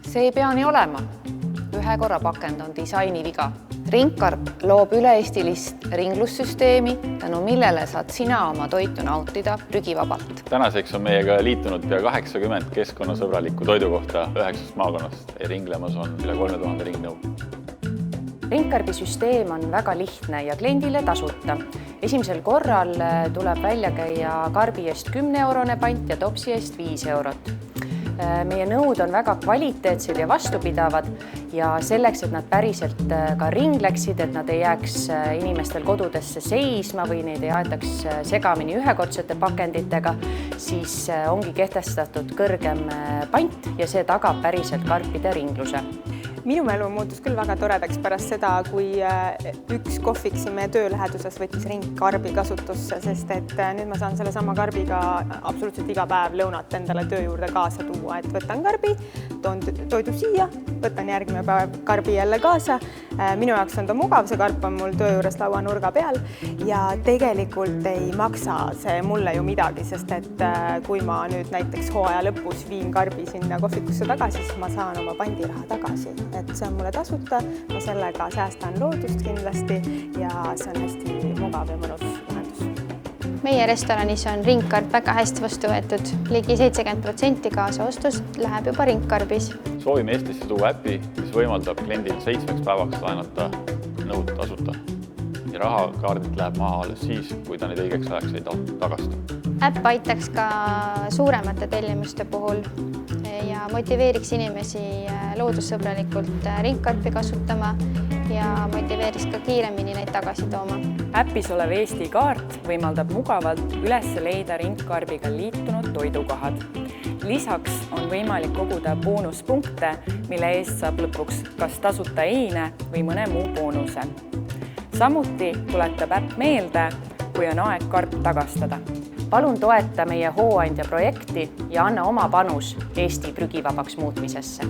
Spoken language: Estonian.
See ei pea nii olema. Ühe korra pakend on disaini viga. Ringkarp loob üle-eestilist ringlussüsteemi, tänu millele saad sina oma toitu nautida prügivabalt. Tänaseks on meiega liitunud pea 80 keskkonnasõbralikku toidukohta 9 maakonnast ja ringlemas on üle 3000 ringnõu. Ringkarbi süsteem on väga lihtne ja kliendile tasuta. Esimesel korral tuleb välja käia karbi eest 10-eurone pant ja topsi eest 5 eurot. Meie nõud on väga kvaliteetsed ja vastupidavad ja selleks, et nad päriselt ka ringleksid, et nad ei jääks inimestel kodudesse seisma või neid ei aetaks segamini ühekordsete pakenditega, siis ongi kehtestatud kõrgem pant ja see tagab päriselt karpide ringluse. Minu elu muutus küll väga toredaks pärast seda, kui üks kohvik siin meie töö läheduses võttis ringkarbi kasutusse, sest et nüüd ma saan selle sama karbiga absoluutselt iga päev lõunat endale töö juurde kaasa tuua. Et võtan karbi, toon toidu siia, võtan järgmine päev karbi jälle kaasa. Minu jaoks on ta mugav, see karp on mul töö juures lauanurga peal ja tegelikult ei maksa see mulle ju midagi, sest et kui ma nüüd näiteks hooaja lõpus viin karbi sinna kohvikusse tagasi, siis ma saan oma pandiraha tagasi. Et see on mulle tasuta, ma sellega säästan loodust kindlasti ja see on hästi mugav ja mõnus lahendus. Meie restoranis on ringkarp väga hästi vastu võetud. Ligi 70% kaasaostust läheb juba ringkarbis. Soovime Eestisse tuua äpi, mis võimaldab kliendil 7 päevaks laenata nõud tasuta. Ja rahakaardilt läheb maha alles siis, kui ta neid õigeks ajaks ei tagasta. Äpp aitaks ka suuremate tellimuste puhul ja motiveeriks inimesi loodussõbralikult ringkarpi kasutama ja motiveeriks ka kiiremini neid tagasi tooma. Äppis olev Eesti kaart võimaldab mugavalt üles leida ringkarbiga liitunud toidukohad. Lisaks on võimalik koguda boonuspunkte, mille eest saab lõpuks kas tasuta eine või mõne muu boonuse. Samuti tuletab äpp meelde, kui on aeg karp tagastada. Palun toeta meie hooandja projekti ja anna oma panus Eesti prügivabaks muutmisesse.